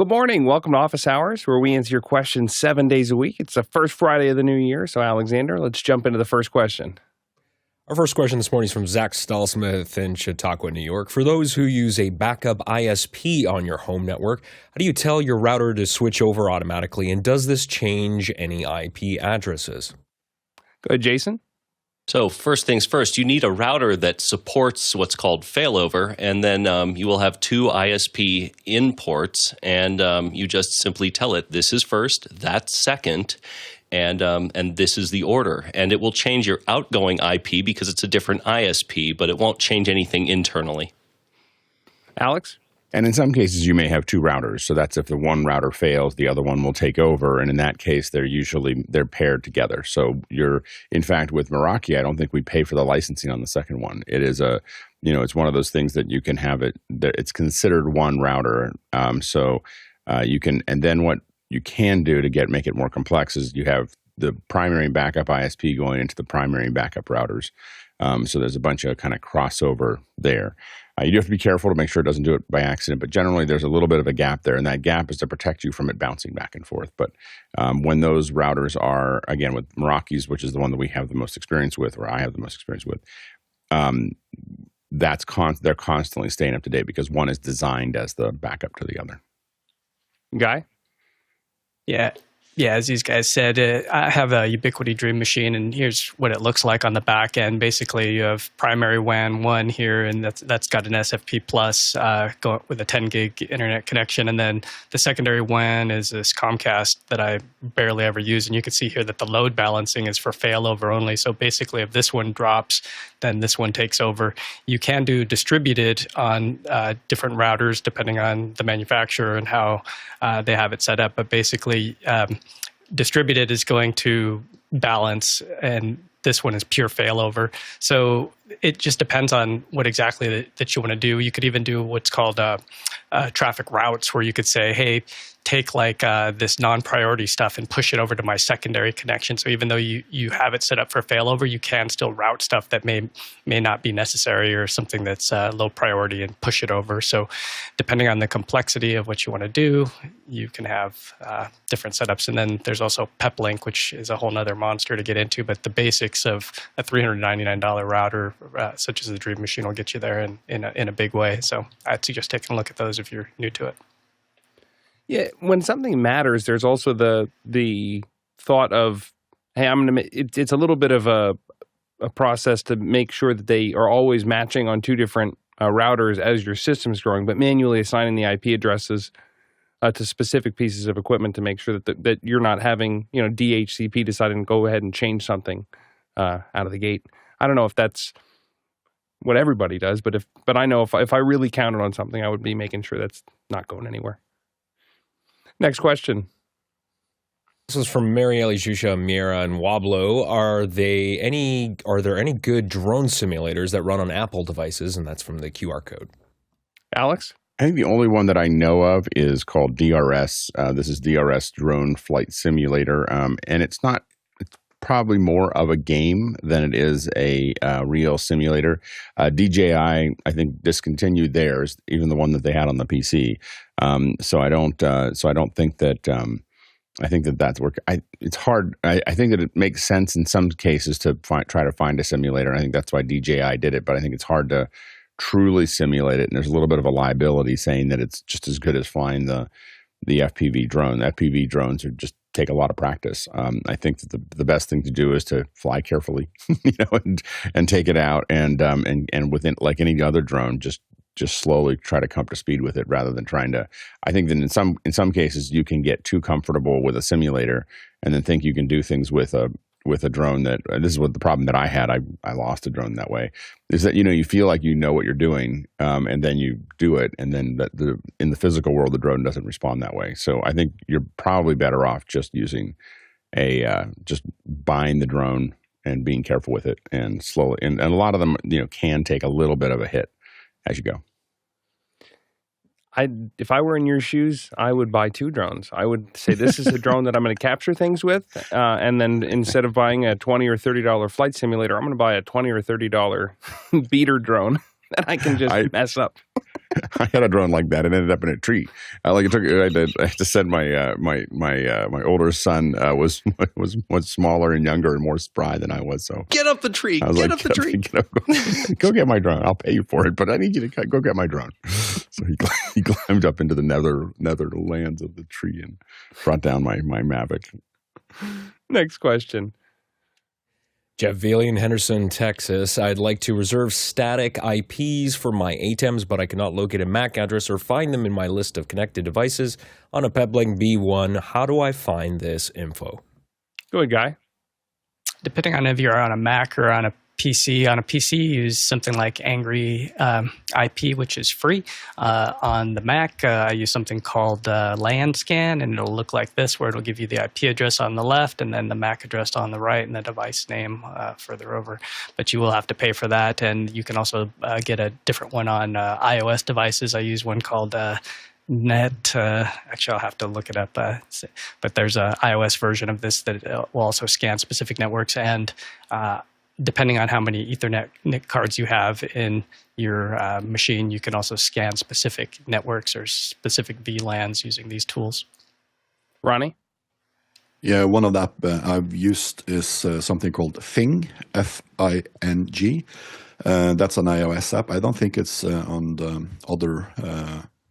good morning. Welcome to Office Hours, where we answer your questions 7 days a week. It's the first Friday of the new year. So, Alexander, let's jump into the first question. Our first question this morning is from Zach Stallsmith in Chautauqua, New York. For those who use a backup ISP on your home network, how do you tell your router to switch over automatically, and does this change any IP addresses? Go ahead, Jason. So first things first, you need a router that supports what's called failover, and then you will have two ISP in ports, and you just simply tell it, this is first, that's second, and this is the order. And it will change your outgoing IP because it's a different ISP, but it won't change anything internally. Alex? And in some cases, you may have two routers. So that's if the one router fails, the other one will take over. And in that case, they're paired together. So in fact, with Meraki, I don't think we pay for the licensing on the second one. It is it's one of those things that you can have it's considered one router. You can, and then what you can do to make it more complex is you have the primary and backup ISP going into the primary and backup routers. So there's a bunch of kind of crossover there. You do have to be careful to make sure it doesn't do it by accident, but generally there's a little bit of a gap there, and that gap is to protect you from it bouncing back and forth. But when those routers are, again, with Meraki's, which is the one that we have the most experience with, or I have the most experience with, they're constantly staying up to date because one is designed as the backup to the other. Guy? Yeah, as these guys said, I have a Ubiquiti Dream Machine, and here's what it looks like on the back end. Basically, you have primary WAN 1 here, and that's got an SFP plus going with a 10 gig internet connection. And then the secondary WAN is this Comcast that I barely ever use. And you can see here that the load balancing is for failover only. So basically, if this one drops, then this one takes over. You can do distributed on different routers depending on the manufacturer and how they have it set up. But basically, distributed is going to balance, and this one is pure failover. So it just depends on what exactly that you want to do. You could even do what's called traffic routes, where you could say, hey, take this non-priority stuff and push it over to my secondary connection. So even though you have it set up for failover, you can still route stuff that may not be necessary or something that's low priority and push it over. So depending on the complexity of what you want to do, you can have different setups. And then there's also Peplink, which is a whole nother monster to get into. But the basics of a $399 router, such as the Dream Machine, will get you there in a big way. So I'd suggest taking a look at those if you're new to it. Yeah, when something matters, there's also the thought of, hey, it's a little bit of a process to make sure that they are always matching on two different routers as your system's growing, but manually assigning the IP addresses to specific pieces of equipment to make sure that you're not having DHCP deciding to go ahead and change something out of the gate. I don't know if that's what everybody does, but I know if I really counted on something, I would be making sure that's not going anywhere. Next question. This is from Marielle Jusha, Miera, and Wablo. Are there any good drone simulators that run on Apple devices? And that's from the QR code. Alex? I think the only one that I know of is called DRS. This is DRS Drone Flight Simulator, and it's probably more of a game than it is a real simulator. DJI, I think, discontinued theirs, even the one that they had on the PC. So I don't think that. I think that's work. It's hard. I think that it makes sense in some cases to try to find a simulator. I think that's why DJI did it, but I think it's hard to truly simulate it. And there's a little bit of a liability saying that it's just as good as flying the FPV drone. The FPV drones just take a lot of practice. I think that the best thing to do is to fly carefully, and take it out and within, like any other drone, just slowly try to come to speed with it rather than trying to. I think that in some cases you can get too comfortable with a simulator and then think you can do things with a drone that this is what the problem that I had. I lost a drone that way, is that you feel like you know what you're doing, and then you do it, and then in the physical world the drone doesn't respond that way. So I think you're probably better off just using just buying the drone and being careful with it and slowly. And a lot of them can take a little bit of a hit as you go. If I were in your shoes, I would buy two drones. I would say this is a drone that I'm going to capture things with, and then instead of buying a $20 or $30 flight simulator, I'm going to buy a $20 or $30 beater drone that I can just mess up. I had a drone like that. It ended up in a tree. I had to send my older son was smaller and younger and more spry than I was. So Get up the tree. I was Get up the tree. Go get my drone. I'll pay you for it, but I need you to go get my drone. So he climbed up into the netherlands of the tree and brought down my Mavic. Next question. Jeff Vealey in Henderson, Texas. I'd like to reserve static IPs for my ATEMs, but I cannot locate a MAC address or find them in my list of connected devices on a Peplink B-One. How do I find this info? Go ahead, Guy. Depending on if you're on a Mac or on a PC, use something like Angry IP, which is free. On the Mac, I use something called LAN scan, and it'll look like this, where it'll give you the IP address on the left and then the MAC address on the right and the device name further over. But you will have to pay for that, and you can also get a different one on iOS devices. I use one called Net. Actually, I'll have to look it up. But there's an iOS version of this that will also scan specific networks, and depending on how many Ethernet NIC cards you have in your machine, you can also scan specific networks or specific VLANs using these tools. Ronnie? Yeah, one of the app I've used is something called Fing, F-I-N-G. That's an iOS app. I don't think it's on the other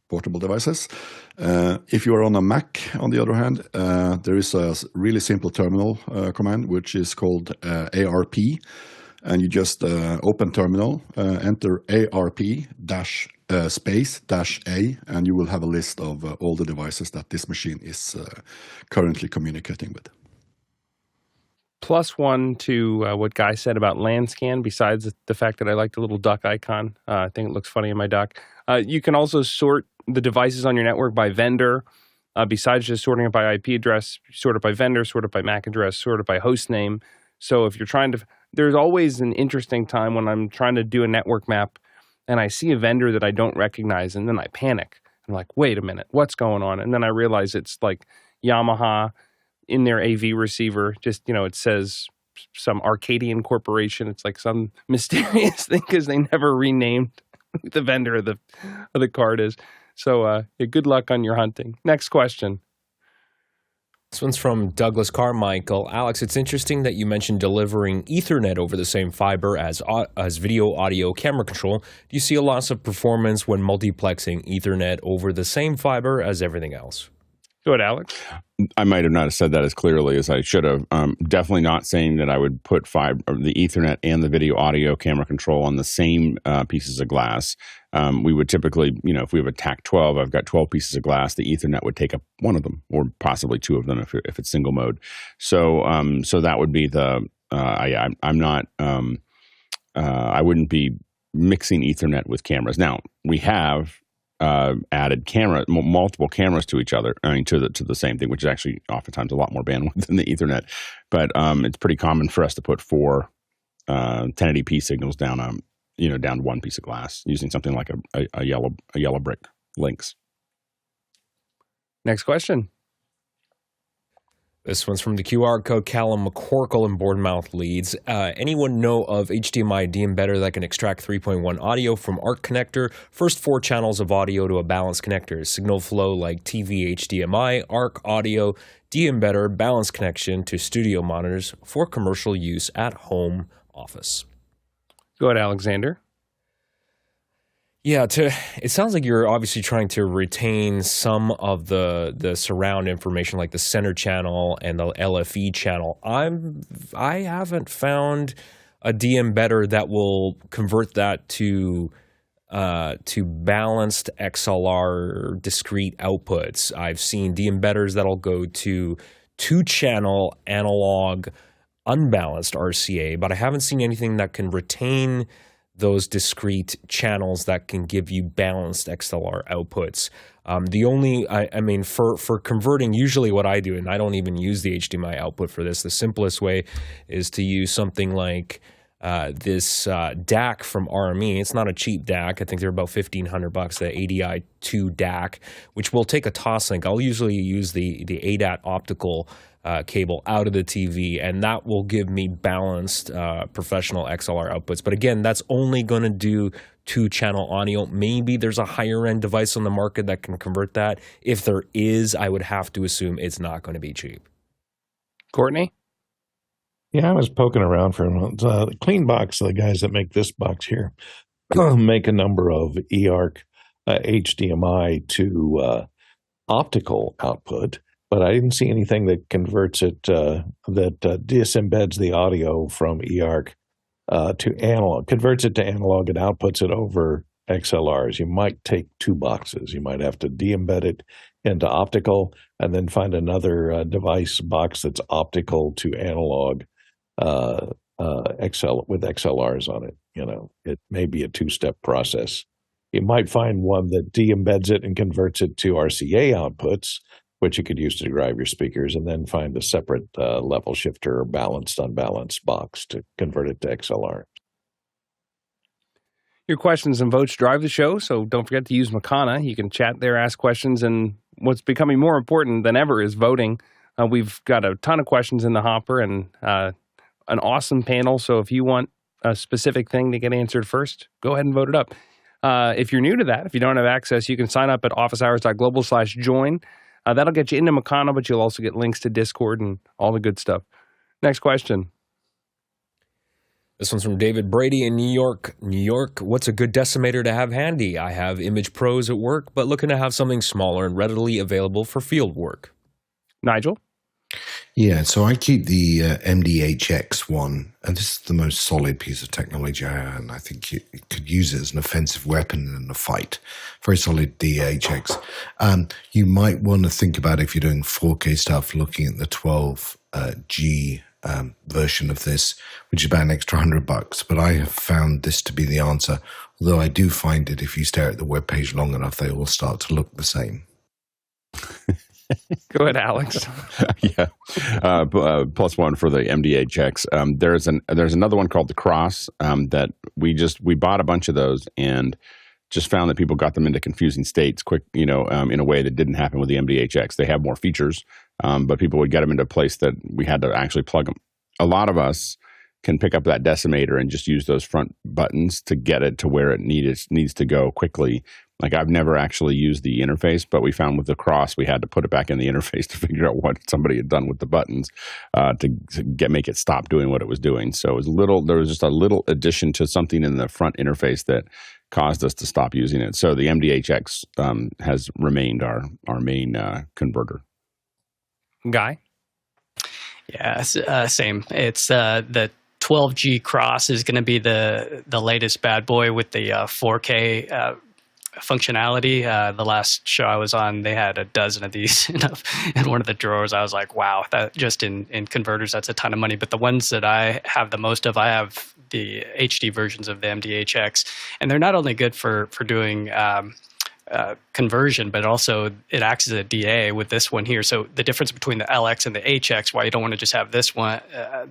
portable devices. If you are on a Mac, on the other hand, there is a really simple terminal command, which is called ARP. And you just open terminal, enter ARP space -A, and you will have a list of all the devices that this machine is currently communicating with. +1 to what Guy said about LAN scan, besides the fact that I like the little duck icon. I think it looks funny in my dock. You can also sort the devices on your network by vendor. Besides just sorting it by IP address, sort it by vendor, sort it by MAC address, sort it by host name. So if you're trying to, there's always an interesting time when I'm trying to do a network map and I see a vendor that I don't recognize, and then I panic. I'm like, wait a minute, what's going on? And then I realize it's like Yamaha in their AV receiver. Just, it says some Arcadian corporation. It's like some mysterious thing because they never renamed who the vendor of the card is. So good luck on your hunting. Next question. This one's from Douglas Carmichael. Alex, it's interesting that you mentioned delivering Ethernet over the same fiber as video, audio, camera control. Do you see a loss of performance when multiplexing Ethernet over the same fiber as everything else? Go ahead, Alex. I might have not said that as clearly as I should have. Definitely not saying that I would put the Ethernet and the video, audio, camera control on the same pieces of glass. We would typically, if we have a TAC-12, I've got 12 pieces of glass. The Ethernet would take up one of them, or possibly two of them if it's single mode. So that would be the. I'm not. I wouldn't be mixing Ethernet with cameras. Now we have added multiple cameras to each other. To the same thing, which is actually oftentimes a lot more bandwidth than the Ethernet. But it's pretty common for us to put 4 1080p signals down down to one piece of glass using something like a yellow brick links. Next question. This one's from the QR code Callum McCorkle in Bournemouth, Leeds. Anyone know of HDMI De-Embedder that can extract 3.1 audio from ARC connector? First 4 channels of audio to a balanced connector. Signal flow like TV-HDMI ARC-Audio De-Embedder balanced connection to studio monitors for commercial use at home office. Go ahead, Alexander. Yeah, it sounds like you're obviously trying to retain some of the surround information, like the center channel and the LFE channel. I haven't found a de-embedder that will convert that to balanced XLR discrete outputs. I've seen de-embedders that'll go to 2-channel analog unbalanced RCA, but I haven't seen anything that can retain those discrete channels that can give you balanced XLR outputs. For converting, usually what I do, and I don't even use the HDMI output for this, the simplest way is to use something like this DAC from RME. It's not a cheap DAC. I think they're about $1,500, the ADI2 DAC, which will take a toslink. I'll usually use the ADAT optical cable out of the TV, and that will give me balanced professional XLR outputs. But again, that's only going to do 2-channel audio. Maybe there's a higher-end device on the market that can convert that. If there is, I would have to assume it's not going to be cheap. Courtney? Yeah, I was poking around for a moment. The Clean Box, the guys that make this box here, make a number of eARC HDMI to optical output, but I didn't see anything that converts it, that disembeds the audio from eARC to analog, converts it to analog and outputs it over XLRs. You might take two boxes. You might have to de-embed it into optical and then find another device box that's optical to analog with XLRs on it. You know, it may be a two-step process. You might find one that de-embeds it and converts it to RCA outputs, which you could use to drive your speakers, and then find a separate level shifter or balanced, unbalanced box to convert it to XLR. Your questions and votes drive the show, so don't forget to use Makana. You can chat there, ask questions, and what's becoming more important than ever is voting. We've got a ton of questions in the hopper and an awesome panel, so if you want a specific thing to get answered first, go ahead and vote it up. If you're new to that, if you don't have access, you can sign up at officehours.global/join. That'll get you into Makana, but you'll also get links to Discord and all the good stuff. Next question. This one's from David Brady in New York. New York, what's a good decimator to have handy? I have ImagePros at work, but looking to have something smaller and readily available for field work. Nigel? Yeah, so I keep the MDHX one, and this is the most solid piece of technology, and I think you could use it as an offensive weapon in a fight. Very solid DHX. You might want to think about, if you're doing 4K stuff, looking at the 12G version of this, which is about an extra $100. But I have found this to be the answer, although I do find that if you stare at the web page long enough, they all start to look the same. Go ahead, Alex. Yeah, plus one for the MDHX. There's another one called the Cross that we bought a bunch of those and just found that people got them into confusing states quick, in a way that didn't happen with the MDHX. They have more features, but people would get them into a place that we had to actually plug them. A lot of us can pick up that decimator and just use those front buttons to get it to where it needs to go quickly. Like, I've never actually used the interface, but we found with the Cross, we had to put it back in the interface to figure out what somebody had done with the buttons to make it stop doing what it was doing. So there was just a little addition to something in the front interface that caused us to stop using it. So the MDHX has remained our main converter. Guy? Yeah, same. It's the 12G Cross is going to be the latest bad boy with the 4K functionality. The last show I was on, they had a dozen of these in one of the drawers. I was like, wow, that just in converters, that's a ton of money. But the ones that I have the most of, I have the HD versions of the MDHX, and they're not only good for doing conversion, but also it acts as a DA with this one here. So the difference between the LX and the HX, why you don't want to just have this one,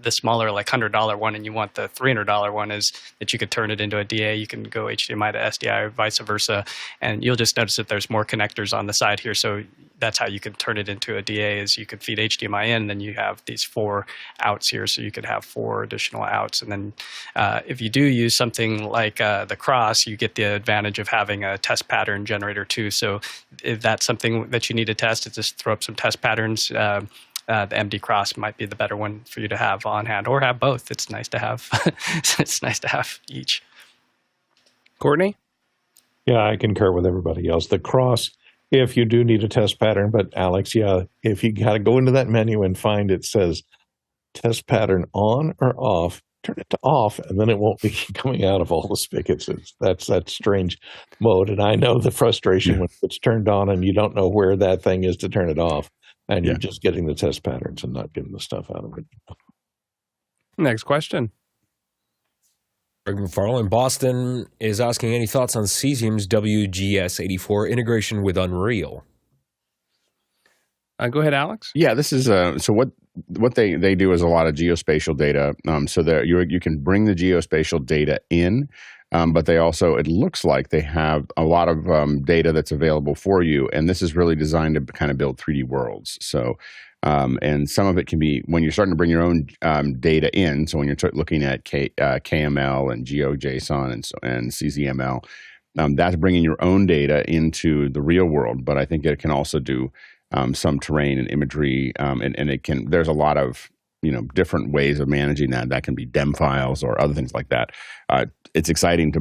the smaller, like $100 one, and you want the $300 one, is that you could turn it into a DA. You can go HDMI to SDI or vice versa, and you'll just notice that there's more connectors on the side here. So that's how you can turn it into a DA, is you could feed HDMI in, and then you have these 4 outs here, so you could have 4 additional outs. And then if you do use something like the Cross, you get the advantage of having a test pattern generator too. So if that's something that you need to test, it's just throw up some test patterns. The MD Cross might be the better one for you to have on hand, or have both. It's nice to have. It's nice to have each. Courtney? Yeah, I concur with everybody else. The Cross, if you do need a test pattern, but Alex, yeah, if you got to go into that menu and find it says test pattern on or off, turn it to off, and then it won't be coming out of all the spigots. That's that strange mode. And I know the frustration when it's turned on and you don't know where that thing is to turn it off, and you're just getting the test patterns and not getting the stuff out of it. Next question. Greg McFarland in Boston is asking any thoughts on Cesium's WGS84 integration with Unreal. Go ahead, Alex. Yeah, this is so what they do is a lot of geospatial data. So that you can bring the geospatial data in, but they also, it looks like they have a lot of data that's available for you, and this is really designed to kind of build 3D worlds. So And some of it can be when you're starting to bring your own data in. So when you're looking at KML and GeoJSON and CZML, that's bringing your own data into the real world. But I think it can also do some terrain and imagery, and it can. There's a lot of different ways of managing that. That can be DEM files or other things like that. It's exciting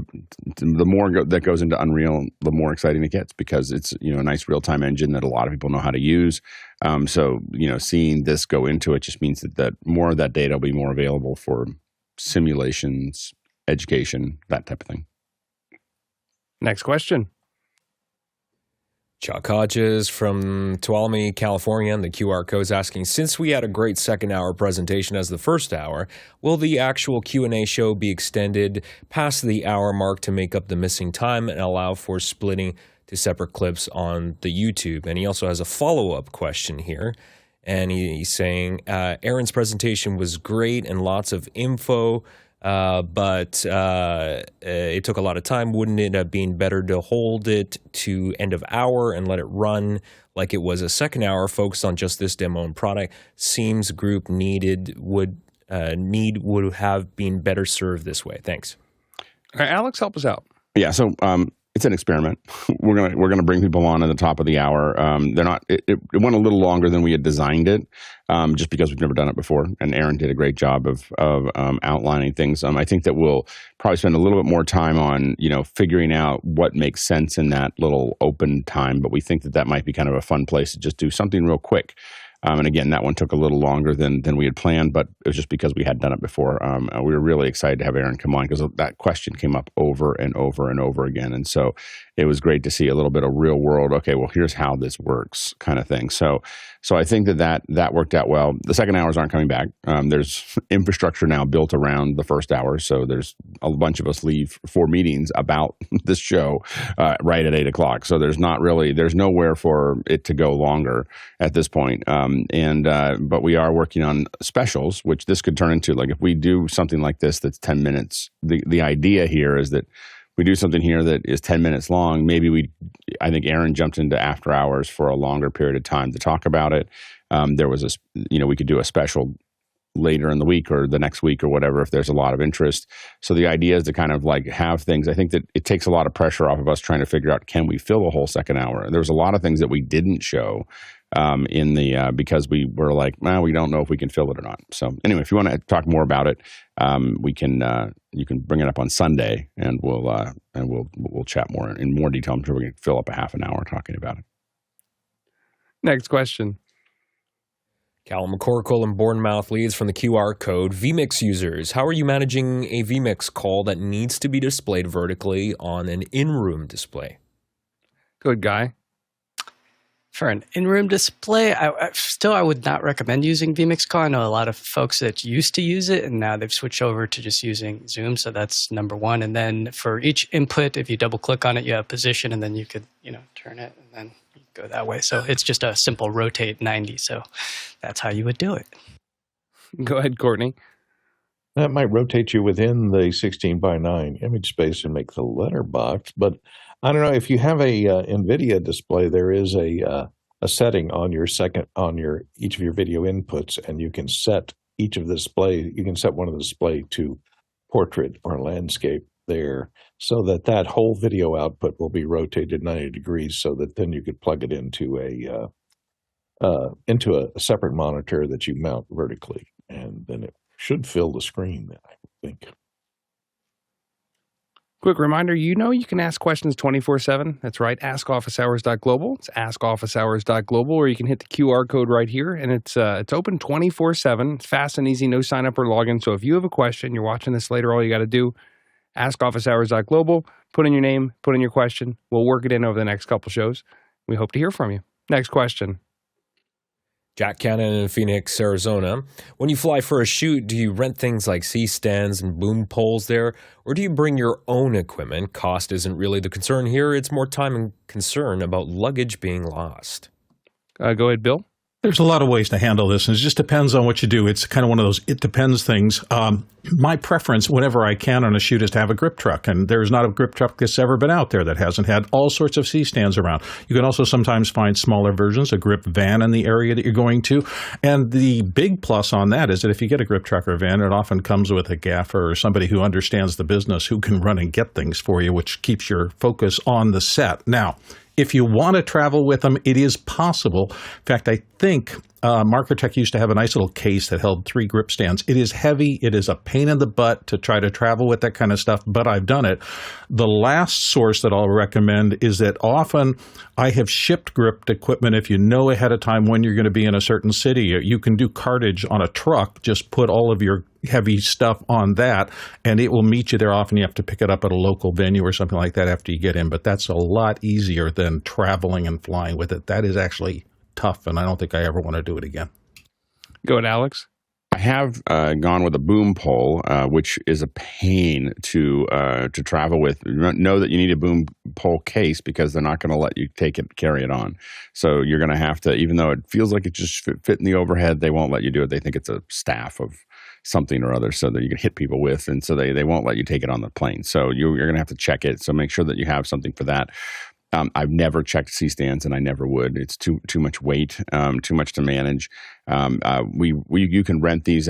the more that goes into Unreal, the more exciting it gets because it's a nice real time engine that a lot of people know how to use. So seeing this go into it just means that more of that data will be more available for simulations, education, that type of thing. Next question. Chuck Hodges from Tuolumne, California, and the QR code is asking, since we had a great second hour presentation as the first hour, will the actual Q&A show be extended past the hour mark to make up the missing time and allow for splitting to separate clips on the YouTube? And he also has a follow-up question here. And he's saying, Aaron's presentation was great and lots of info, but it took a lot of time. Wouldn't it have been better to hold it to end of hour and let it run like it was a second hour focused on just this demo and product? Seems group would have been better served this way. Thanks. All right, Alex, help us out. Yeah, so it's an experiment. We're gonna bring people on at the top of the hour. It went a little longer than we had designed it, just because we've never done it before. And Aaron did a great job of outlining things. I think that we'll probably spend a little bit more time on figuring out what makes sense in that little open time. But we think that might be kind of a fun place to just do something real quick. And again, that one took a little longer than we had planned, but it was just because we hadn't done it before. We were really excited to have Aaron come on because that question came up over and over and over again. And so it was great to see a little bit of real world, okay, well, here's how this works kind of thing. So I think that worked out well. The second hours aren't coming back. There's infrastructure now built around the first hour. So there's a bunch of us leave for meetings about this show right at 8 o'clock. So there's nowhere for it to go longer at this point. But we are working on specials, which this could turn into. Like if we do something like this that's 10 minutes, the idea here is that we do something here that is 10 minutes long. I think Aaron jumped into after hours for a longer period of time to talk about it. There was we could do a special later in the week or the next week or whatever if there's a lot of interest. So the idea is to kind of like have things. I think that it takes a lot of pressure off of us trying to figure out, can we fill a whole second hour? There was a lot of things that we didn't show because we were like, well, we don't know if we can fill it or not. So anyway, if you want to talk more about it, you can bring it up on Sunday and we'll chat more in more detail. I'm sure we can fill up a half an hour talking about it. Next question. Callum McCorkle in Bournemouth leads from the QR code. vMix users, how are you managing a vMixCall that needs to be displayed vertically on an in-room display? Good guy. For an in-room display, I would not recommend using vMixCall. I know a lot of folks that used to use it, and now they've switched over to just using Zoom. So that's number one. And then for each input, if you double-click on it, you have position, and then you could turn it, and then you go that way. So it's just a simple rotate 90. So that's how you would do it. Go ahead, Courtney. That might rotate you within the 16:9 image space and make the letterbox, but I don't know if you have a NVIDIA display. There is a setting on each of your video inputs, and you can set each of the display. You can set one of the display to portrait or landscape there, so that whole video output will be rotated 90 degrees. So that then you could plug it into a separate monitor that you mount vertically, and then it should fill the screen. I think. Quick reminder, you can ask questions 24/7. That's right, askofficehours.global. It's askofficehours.global, or you can hit the QR code right here, and it's open 24/7. It's fast and easy, no sign up or login. So if you have a question, you're watching this later, all you got to do, askofficehours.global, put in your name, put in your question. We'll work it in over the next couple shows. We hope to hear from you. Next question. Jack Cannon in Phoenix, Arizona. When you fly for a shoot, do you rent things like C-stands and boom poles there, or do you bring your own equipment? Cost isn't really the concern here. It's more time and concern about luggage being lost. Go ahead, Bill. There's a lot of ways to handle this, and it just depends on what you do. It's kind of one of those it depends things. My preference, whenever I can on a shoot, is to have a grip truck, and there's not a grip truck that's ever been out there that hasn't had all sorts of C-stands around. You can also sometimes find smaller versions, a grip van in the area that you're going to, and the big plus on that is that if you get a grip truck or van, it often comes with a gaffer or somebody who understands the business who can run and get things for you, which keeps your focus on the set. Now, if you want to travel with them, it is possible. In fact, I think Marketech used to have a nice little case that held 3 grip stands. It is heavy. It is a pain in the butt to try to travel with that kind of stuff, but I've done it. The last source that I'll recommend is that often I have shipped gripped equipment. If you know ahead of time when you're going to be in a certain city, you can do cartage on a truck. Just put all of your heavy stuff on that, and it will meet you there. Often you have to pick it up at a local venue or something like that after you get in, but that's a lot easier than traveling and flying with it. That is actually tough, and I don't think I ever want to do it again. Go ahead, Alex. I have gone with a boom pole, which is a pain to travel with. Know that you need a boom pole case because they're not going to let you carry it on. So you're going to have to, even though it feels like it just fit in the overhead, they won't let you do it. They think it's a staff of something or other so that you can hit people with, and so they won't let you take it on the plane. So you're going to have to check it. So make sure that you have something for that. I've never checked C-stands, and I never would. It's too much weight, too much to manage. You can rent these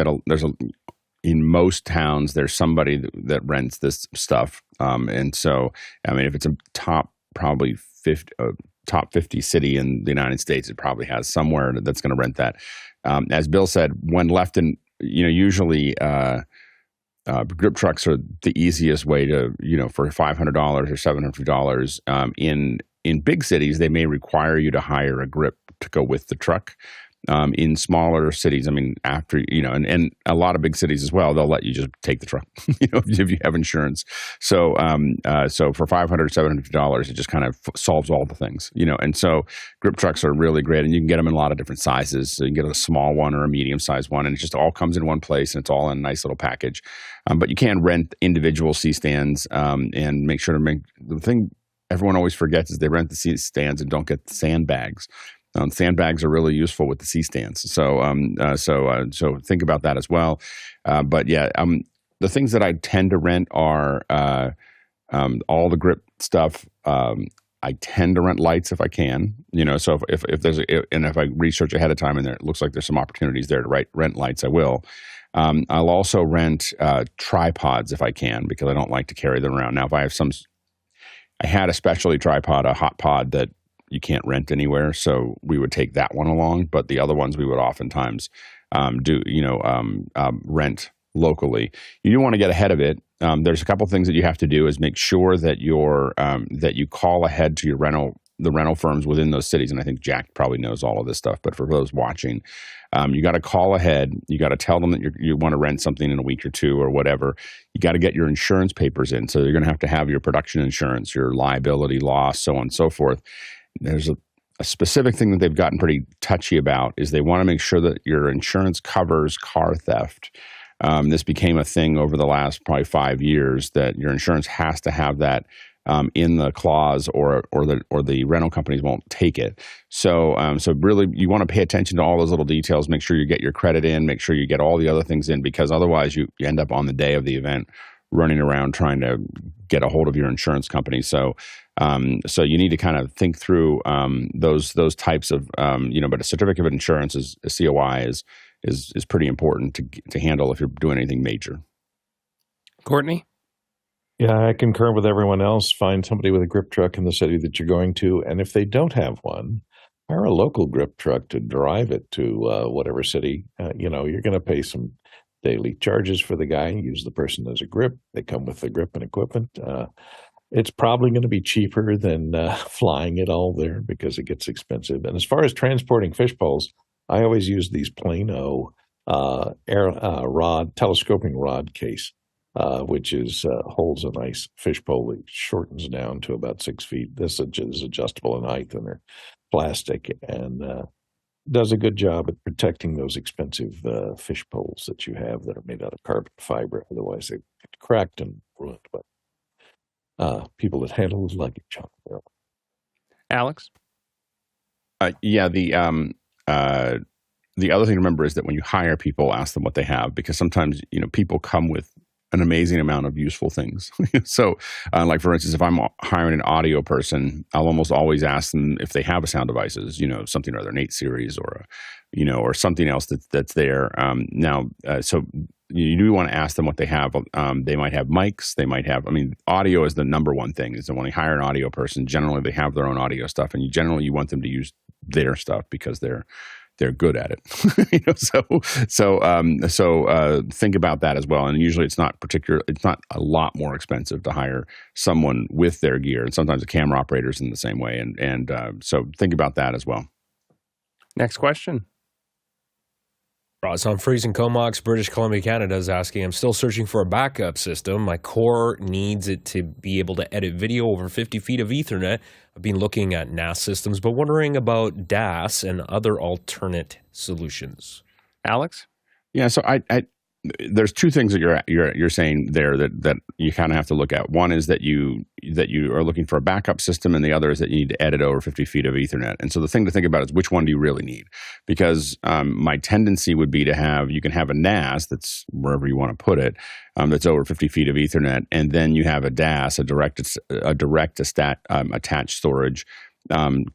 in most towns. There's somebody that rents this stuff, and so I mean, if it's a top 50 city in the United States, it probably has somewhere that's going to rent that. As Bill said, when left in, usually. Grip trucks are the easiest way to, for $500 or $750. In big cities, they may require you to hire a grip to go with the truck. In smaller cities, I mean, after, and a lot of big cities as well, they'll let you just take the truck, if you have insurance. So, so for $500, $750, it just kind of solves all the things, and so grip trucks are really great, and you can get them in a lot of different sizes. So you can get a small one or a medium-sized one, and it just all comes in one place, and it's all in a nice little package. But you can rent individual C-stands, and make sure to the thing everyone always forgets is they rent the C-stands and don't get the sandbags. Sandbags are really useful with the C-stands, so think about that as well. But yeah, the things that I tend to rent are all the grip stuff. I tend to rent lights if I can, So if there's and if I research ahead of time and it looks like there's some opportunities there to rent lights, I will. I'll also rent tripods if I can, because I don't like to carry them around. Now, if I have I had a specialty tripod, a hot pod that you can't rent anywhere, so we would take that one along. But the other ones we would oftentimes rent locally. You do want to get ahead of it. There's a couple things that you have to do is make sure that that you call ahead to the rental firms within those cities. And I think Jack probably knows all of this stuff, but for those watching, you got to call ahead. You got to tell them that you want to rent something in a week or two or whatever. You got to get your insurance papers in. So you're going to have your production insurance, your liability, loss, so on and so forth. There's a specific thing that they've gotten pretty touchy about is they want to make sure that your insurance covers car theft. This became a thing over the last probably 5 years that your insurance has to have that in the clause, or the rental companies won't take it. So really, you want to pay attention to all those little details. Make sure you get your credit in. Make sure you get all the other things in, because otherwise you end up on the day of the event running around trying to get a hold of your insurance company. So you need to kind of think through those types of but a certificate of insurance a COI is pretty important to handle if you're doing anything major. Courtney? Yeah, I concur with everyone else. Find somebody with a grip truck in the city that you're going to, and if they don't have one, hire a local grip truck to drive it to whatever city. You're going to pay some daily charges for the guy. Use the person as a grip. They come with the grip and equipment. It's probably going to be cheaper than flying it all there because it gets expensive. And as far as transporting fish poles, I always use these Plano telescoping rod case, which holds a nice fish pole. It shortens down to about 6 feet. This is adjustable in height, and they're plastic, and does a good job at protecting those expensive fish poles that you have that are made out of carbon fiber. Otherwise, they get cracked and ruined by people that handle luggage on there. Alex? The the other thing to remember is that when you hire people, ask them what they have, because sometimes, people come with an amazing amount of useful things. So, like for instance, if I'm hiring an audio person, I'll almost always ask them if they have a sound devices, something or other, an 8 series or or something else that's there. So you do want to ask them what they have. They might have mics. They might have. Audio is the number one thing. Is that when you hire an audio person, generally they have their own audio stuff, and you want them to use their stuff because they're good at it. So think about that as well. And usually it's not a lot more expensive to hire someone with their gear. And sometimes a camera operator is in the same way. And so think about that as well. Next question. Ross on Freezing Comox, British Columbia, Canada is asking, I'm still searching for a backup system. My core needs it to be able to edit video over 50 feet of Ethernet. I've been looking at NAS systems, but wondering about DAS and other alternate solutions. Alex? Yeah, so there's two things that you're saying there that you kind of have to look at. One is that you are looking for a backup system, and the other is that you need to edit over 50 feet of Ethernet. And so the thing to think about is which one do you really need? Because my tendency would be you can have a NAS that's wherever you want to put it, that's over 50 feet of Ethernet, and then you have a DAS, a direct attached storage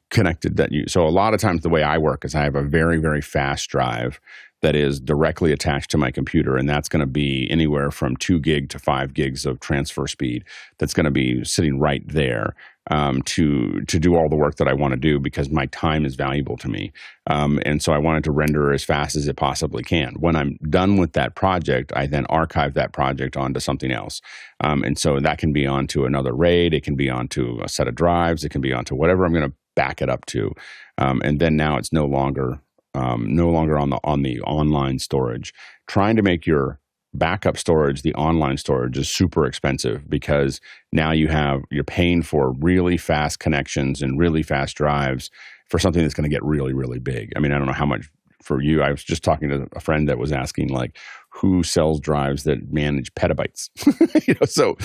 connected. So a lot of times the way I work is I have a very, very fast drive that is directly attached to my computer, and that's going to be anywhere from 2 gig to 5 gigs of transfer speed. That's going to be sitting right there to do all the work that I want to do, because my time is valuable to me, and so I want it to render as fast as it possibly can. When I'm done with that project, I then archive that project onto something else, and so that can be onto another RAID, it can be onto a set of drives, it can be onto whatever I'm going to back it up to, and then now it's no longer on the online storage. Trying to make your backup storage the online storage is super expensive, because now you're paying for really fast connections and really fast drives for something that's going to get really, really big. I don't know how much for you. I was just talking to a friend that was asking, like, who sells drives that manage petabytes? So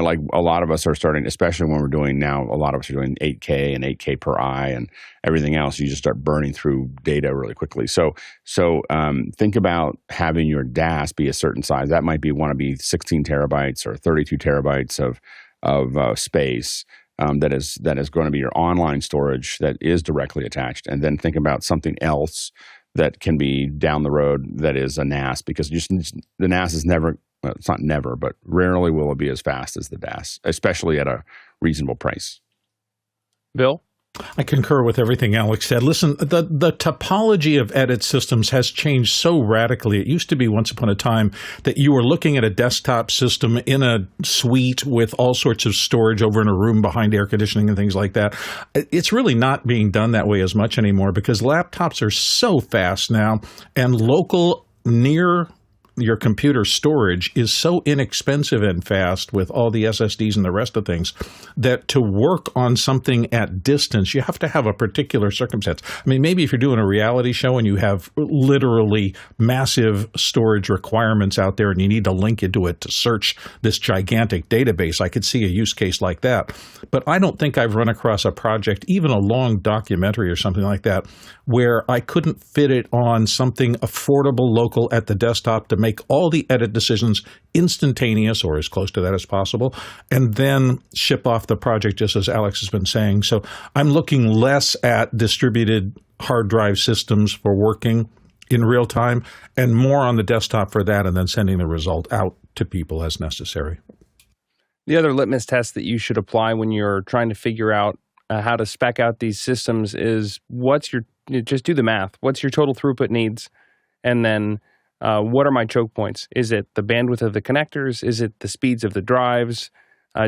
like a lot of us are starting, especially when we're doing now, a lot of us are doing 8K and 8K per eye and everything else. You just start burning through data really quickly. So think about having your DAS be a certain size. That might want to be 16 terabytes or 32 terabytes of space. That is going to be your online storage that is directly attached. And then think about something else that can be down the road that is a NAS, because the NAS is it's not never, but rarely will it be as fast as the DAS, especially at a reasonable price. Bill? I concur with everything Alex said. Listen, the topology of edit systems has changed so radically. It used to be once upon a time that you were looking at a desktop system in a suite with all sorts of storage over in a room behind air conditioning and things like that. It's really not being done that way as much anymore, because laptops are so fast now, and local near your computer storage is so inexpensive and fast with all the SSDs and the rest of things, that to work on something at distance, you have to have a particular circumstance. Maybe if you're doing a reality show and you have literally massive storage requirements out there and you need to link into it to search this gigantic database, I could see a use case like that. But I don't think I've run across a project, even a long documentary or something like that, where I couldn't fit it on something affordable local at the desktop to make all the edit decisions instantaneous, or as close to that as possible, and then ship off the project, just as Alex has been saying. So I'm looking less at distributed hard drive systems for working in real time, and more on the desktop for that, and then sending the result out to people as necessary. The other litmus test that you should apply when you're trying to figure out how to spec out these systems is just do the math. What's your total throughput needs? And then what are my choke points? Is it the bandwidth of the connectors? Is it the speeds of the drives?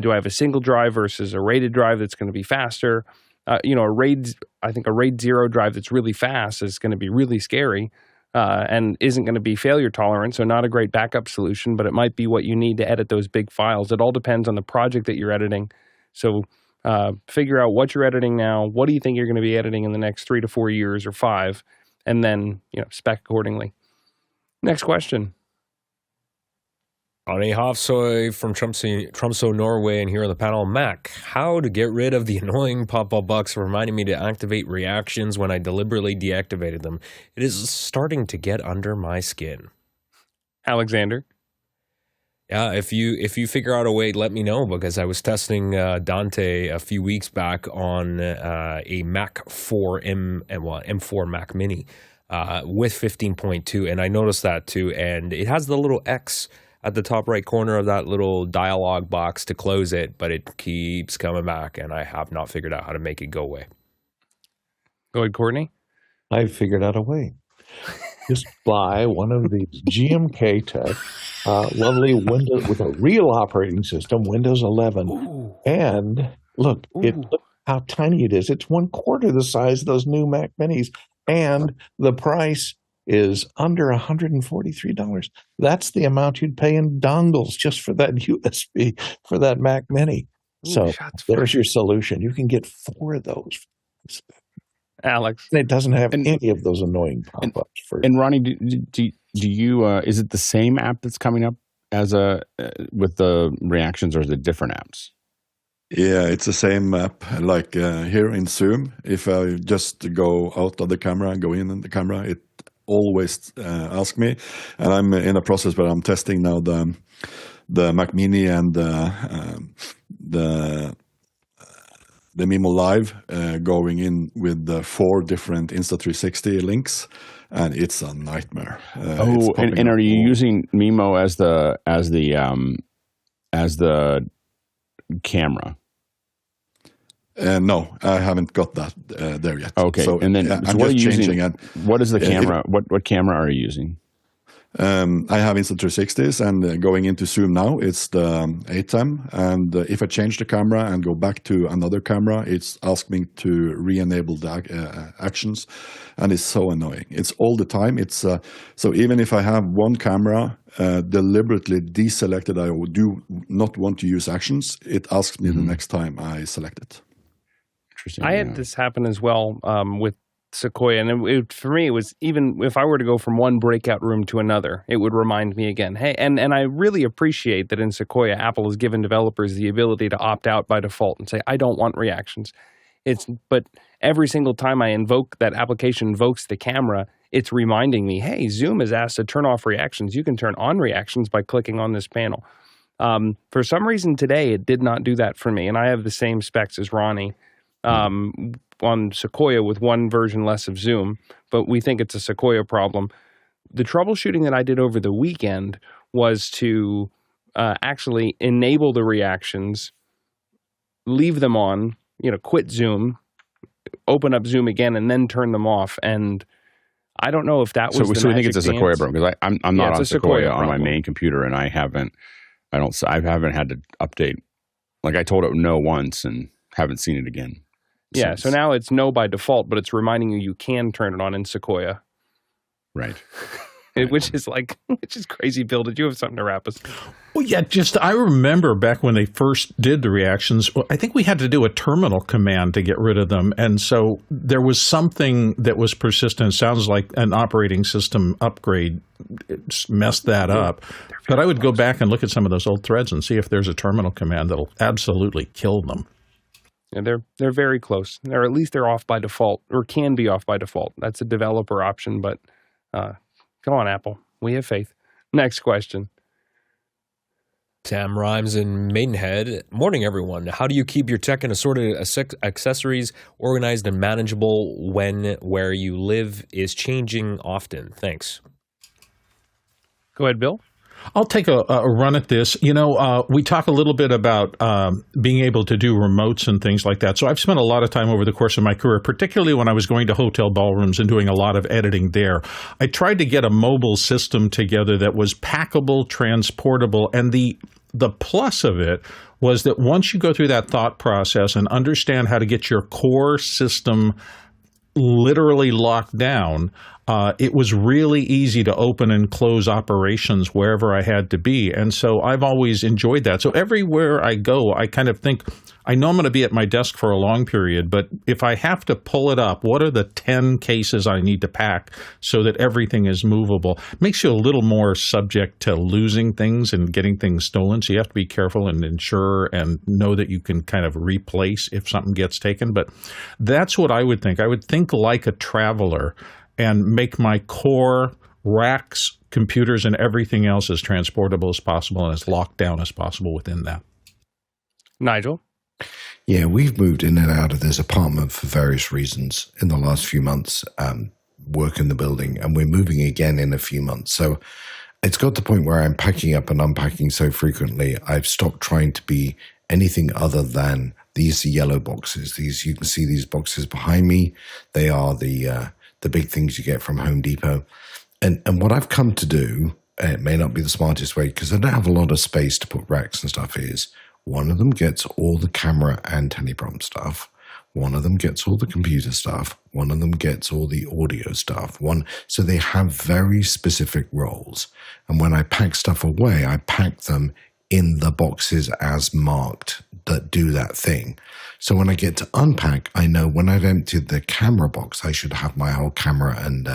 Do I have a single drive versus a rated drive that's going to be faster? I think a RAID 0 drive that's really fast is going to be really scary and isn't going to be failure tolerant, so not a great backup solution, but it might be what you need to edit those big files. It all depends on the project that you're editing. So figure out what you're editing now. What do you think you're going to be editing in the next 3 to 4 years or 5? And then spec accordingly. Next question. Ronny Hofsoy from Tromsø, Norway, and here on the panel, Mac. How to get rid of the annoying pop-up box reminding me to activate reactions when I deliberately deactivated them. It is starting to get under my skin. Alexander? Yeah, if you figure out a way, let me know, because I was testing Dante a few weeks back on a Mac 4 M4 Mac Mini with 15.2, and I noticed that too. And it has the little X at the top right corner of that little dialog box to close it, but it keeps coming back, and I have not figured out how to make it go away. Go ahead, Courtney. I figured out a way. Just buy one of these GMK Tech lovely Windows with a real operating system, Windows 11. Ooh. And look how tiny it is. It's 1/4 the size of those new Mac Minis. And the price is under $143. That's the amount you'd pay in dongles just for that USB for that Mac Mini. So there's your solution. You can get 4 of those. Alex. And it doesn't have any of those annoying pop-ups. And Ronnie, do you is it the same app that's coming up as with the reactions, or is it different apps? Yeah, it's the same app. Like here in Zoom, if I just go out of the camera and go in the camera, it always asks me. And I'm in a process where I'm testing now the Mac Mini and the Mimo Live going in with 4 different Insta360 links, and it's a nightmare. And are you using Mimo as the camera? No, I haven't got that there yet. Okay, so, and then I'm what are just you changing using? What is the camera? What camera are you using? I have Insta360s, and going into Zoom now, it's the ATEM. And if I change the camera and go back to another camera, it's asking me to re-enable the actions, and it's so annoying. It's all the time. It's so even if I have one camera deliberately deselected, I do not want to use actions, it asks me the next time I select it. Interesting. I had this happen as well with Sequoia, and for me, it was, even if I were to go from one breakout room to another, it would remind me again. Hey, and I really appreciate that in Sequoia, Apple has given developers the ability to opt out by default and say, I don't want reactions. But every single time I invoke that application invokes the camera, it's reminding me, hey, Zoom has asked to turn off reactions. You can turn on reactions by clicking on this panel. For some reason today, it did not do that for me, and I have the same specs as Ronnie. On Sequoia with one version less of Zoom, but we think it's a Sequoia problem. The troubleshooting that I did over the weekend was to actually enable the reactions, leave them on, quit Zoom, open up Zoom again, and then turn them off. And I don't know if that was the so we think magic it's a Sequoia problem, because I'm not on Sequoia on my problem. main computer, and I haven't had to update. Like, I told it no once and haven't seen it again. Yeah, so now it's no by default, but it's reminding you can turn it on in Sequoia. Right. Which is crazy, Bill. Did you have something to wrap us? Well, yeah, I remember back when they first did the reactions, I think we had to do a terminal command to get rid of them. And so there was something that was persistent. It sounds like an operating system upgrade messed that up. But I would go back and look at some of those old threads and see if there's a terminal command that'll absolutely kill them. Yeah, they're very close, or at least they're off by default, or can be off by default. That's a developer option, but come on, Apple. We have faith. Next question. Sam Rhymes in Maidenhead. Morning, everyone. How do you keep your tech and assorted accessories organized and manageable when where you live is changing often? Thanks. Go ahead, Bill. I'll take a run at this. We talk a little bit about being able to do remotes and things like that. So I've spent a lot of time over the course of my career, particularly when I was going to hotel ballrooms and doing a lot of editing there. I tried to get a mobile system together that was packable, transportable, and the plus of it was that once you go through that thought process and understand how to get your core system literally locked down, it was really easy to open and close operations wherever I had to be. And so I've always enjoyed that. So everywhere I go, I kind of think I know I'm going to be at my desk for a long period, but if I have to pull it up, what are the 10 cases I need to pack so that everything is movable? Makes you a little more subject to losing things and getting things stolen. So you have to be careful and ensure and know that you can kind of replace if something gets taken. But that's what I would think. I would think like a traveler and make my core racks, computers, and everything else as transportable as possible and as locked down as possible within that. Nigel? Yeah, we've moved in and out of this apartment for various reasons in the last few months, work in the building, and we're moving again in a few months. So it's got to the point where I'm packing up and unpacking so frequently, I've stopped trying to be anything other than these yellow boxes. These, you can see these boxes behind me. They are the big things you get from Home Depot. And what I've come to do, it may not be the smartest way because I don't have a lot of space to put racks and stuff, is one of them gets all the camera and teleprompter stuff. One of them gets all the computer stuff. One of them gets all the audio stuff. So they have very specific roles. And when I pack stuff away, I pack them in the boxes as marked that do that thing. So when I get to unpack, I know when I've emptied the camera box, I should have my whole camera and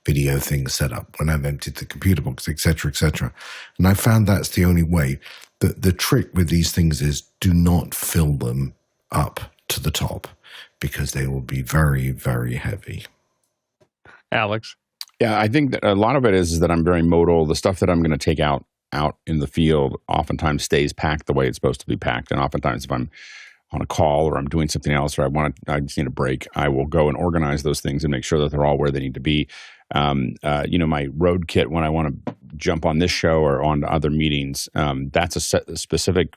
video thing set up. When I've emptied the computer box, etc., etc. And I found that's the only way. The trick with these things is do not fill them up to the top because they will be very, very heavy. Alex? Yeah, I think that a lot of it is that I'm very modal. The stuff that I'm going to take out in the field oftentimes stays packed the way it's supposed to be packed. And oftentimes if I'm on a call or I'm doing something else or I just need a break, I will go and organize those things and make sure that they're all where they need to be. My road kit when I want to jump on this show or on other meetings, that's a specific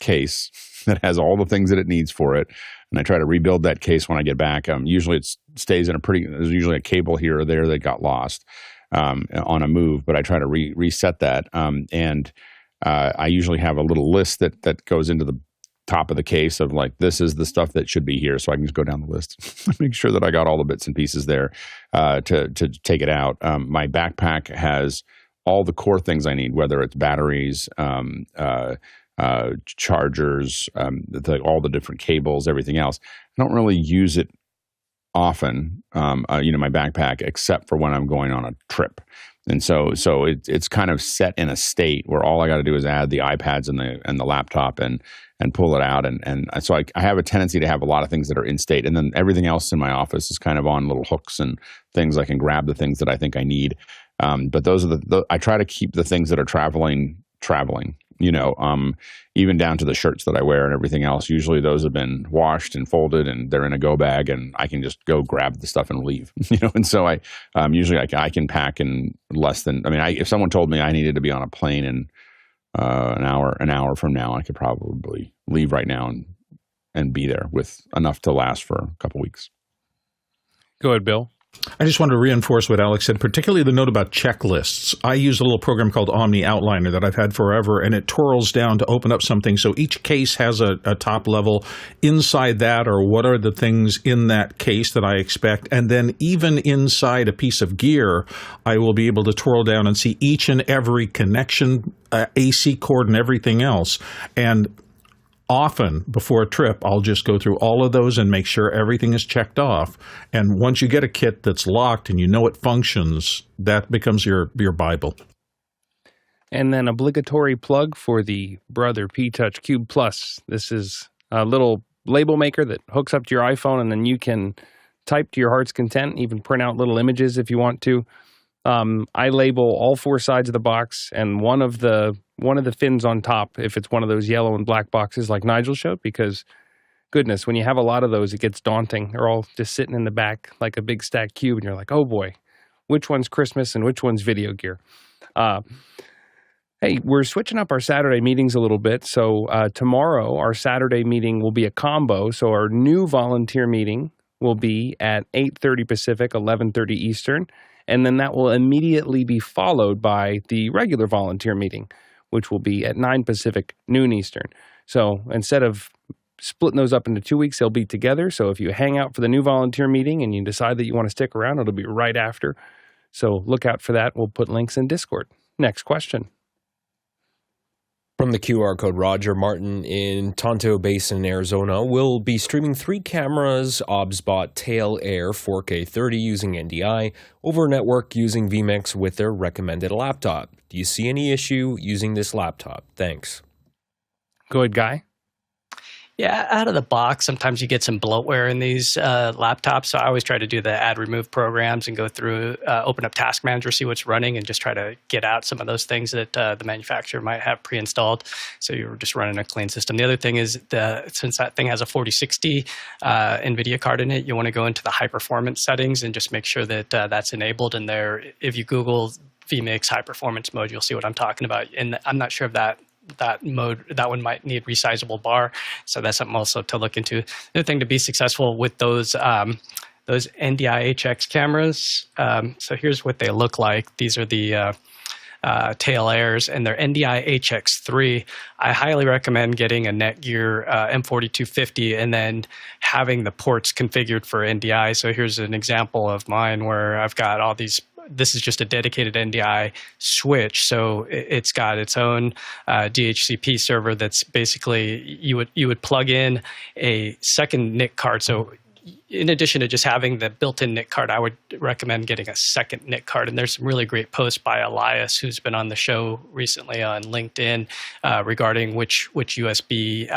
case that has all the things that it needs for it. And I try to rebuild that case when I get back. Usually it stays in there's usually a cable here or there that got lost on a move, but I try to reset that. I usually have a little list that goes into the top of the case of like, this is the stuff that should be here. So I can just go down the list, make sure that I got all the bits and pieces there to take it out. My backpack has all the core things I need, whether it's batteries, chargers, all the different cables, everything else. I don't really use it often, my backpack, except for when I'm going on a trip. And so it's kind of set in a state where all I got to do is add the iPads and the laptop and pull it out. And so I have a tendency to have a lot of things that are in state. And then everything else in my office is kind of on little hooks and things. I can grab the things that I think I need. But those are I try to keep the things that are traveling, even down to the shirts that I wear and everything else. Usually those have been washed and folded and they're in a go bag and I can just go grab the stuff and leave, And so I can pack in less than, if someone told me I needed to be on a plane in an hour from now, I could probably leave right now and be there with enough to last for a couple weeks. Go ahead, Bill. I just want to reinforce what Alex said, particularly the note about checklists. I use a little program called Omni Outliner that I've had forever, and it twirls down to open up something. So each case has a top level. Inside that are what are the things in that case that I expect. And then even inside a piece of gear, I will be able to twirl down and see each and every connection, AC cord and everything else. And often before a trip, I'll just go through all of those and make sure everything is checked off. And once you get a kit that's locked and you know it functions, that becomes your Bible. And then obligatory plug for the Brother P-Touch Cube Plus. This is a little label maker that hooks up to your iPhone, and then you can type to your heart's content, even print out little images if you want to. I label all four sides of the box and one of the fins on top if it's one of those yellow and black boxes like Nigel showed, because goodness, when you have a lot of those, it gets daunting. They're all just sitting in the back like a big stacked cube, and you're like, oh boy, which one's Christmas and which one's video gear? Hey, we're switching up our Saturday meetings a little bit. So tomorrow, our Saturday meeting will be a combo. So our new volunteer meeting will be at 8:30 Pacific, 11:30 Eastern. And then that will immediately be followed by the regular volunteer meeting, which will be at 9 Pacific, noon Eastern. So instead of splitting those up into 2 weeks, they'll be together. So if you hang out for the new volunteer meeting and you decide that you want to stick around, it'll be right after. So look out for that. We'll put links in Discord. Next question. From the QR code, Roger Martin in Tonto Basin, Arizona, will be streaming 3 cameras, obsbot Tail Air 4K 30 using NDI, over network using vMix with their recommended laptop. Do you see any issue using this laptop? Thanks. Go ahead, Guy. Yeah, out of the box, sometimes you get some bloatware in these laptops. So I always try to do the add remove programs and go through, open up Task Manager, see what's running, and just try to get out some of those things that the manufacturer might have pre-installed. So you're just running a clean system. The other thing is, since that thing has a 4060 NVIDIA card in it, you want to go into the high performance settings and just make sure that that's enabled in there. If you Google vMix high performance mode, you'll see what I'm talking about. And I'm not sure if that mode, that one might need resizable bar, so that's something also to look into. The other thing to be successful with those NDI HX cameras, so here's what they look like. These are the Tail Airs, and they're NDI HX3. I highly recommend getting a Netgear M4250 and then having the ports configured for NDI. So here's an example of mine where I've got all these. This is just a dedicated NDI switch, so it's got its own DHCP server. That's basically you would plug in a second NIC card. So in addition to just having the built-in NIC card, I would recommend getting a second NIC card. And there's some really great posts by Elias, who's been on the show recently on LinkedIn, regarding which USB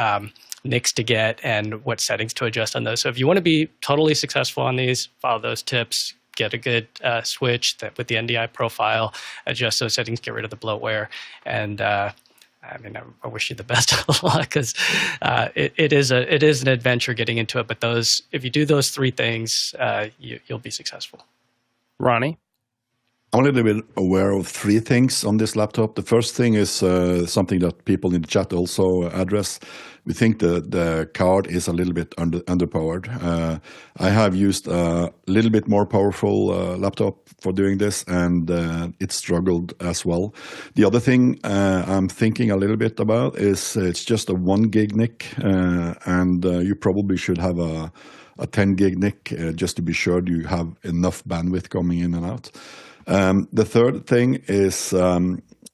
NICs to get and what settings to adjust on those. So if you want to be totally successful on these, follow those tips. Get a good switch that with the NDI profile, adjust those settings, get rid of the bloatware, and I wish you the best of luck, because it is an adventure getting into it. But if you do those 3 things, you'll be successful. Ronnie? I'm a little bit aware of 3 things on this laptop. The first thing is something that people in the chat also address. We think the card is a little bit underpowered. I have used a little bit more powerful laptop for doing this, and it struggled as well. The other thing I'm thinking a little bit about is it's just a 1 gig NIC, and you probably should have a 10 gig NIC just to be sure you have enough bandwidth coming in and out. The third thing is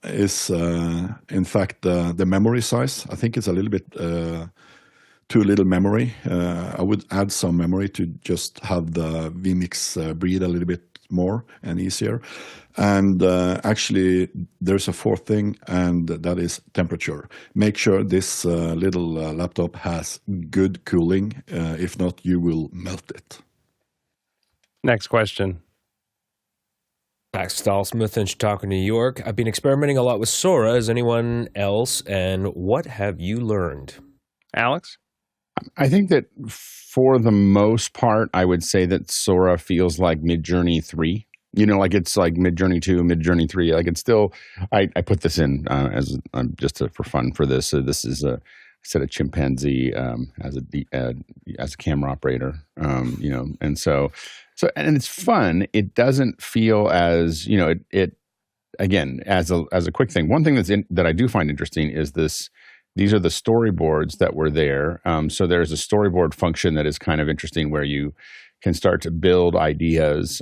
in fact the memory size. I think it's a little bit too little memory. I would add some memory to just have the vMix breathe a little bit more and easier. And actually, there's a 4th thing, and that is temperature. Make sure this little laptop has good cooling. If not, you will melt it. Next question. Max Stahlsmith in Chautauqua, New York. I've been experimenting a lot with Sora. As anyone else? And what have you learned? Alex? I think that for the most part, I would say that Sora feels like Midjourney 3. You know, like it's like Midjourney 2, Midjourney 3. Like it's still, I put this in as just for fun for this. So this is a set of chimpanzee as a camera operator, and so and it's fun. It doesn't feel as, it again, as a quick thing. One thing that I do find interesting is this. These are the storyboards that were there. So there's a storyboard function that is kind of interesting where you can start to build ideas,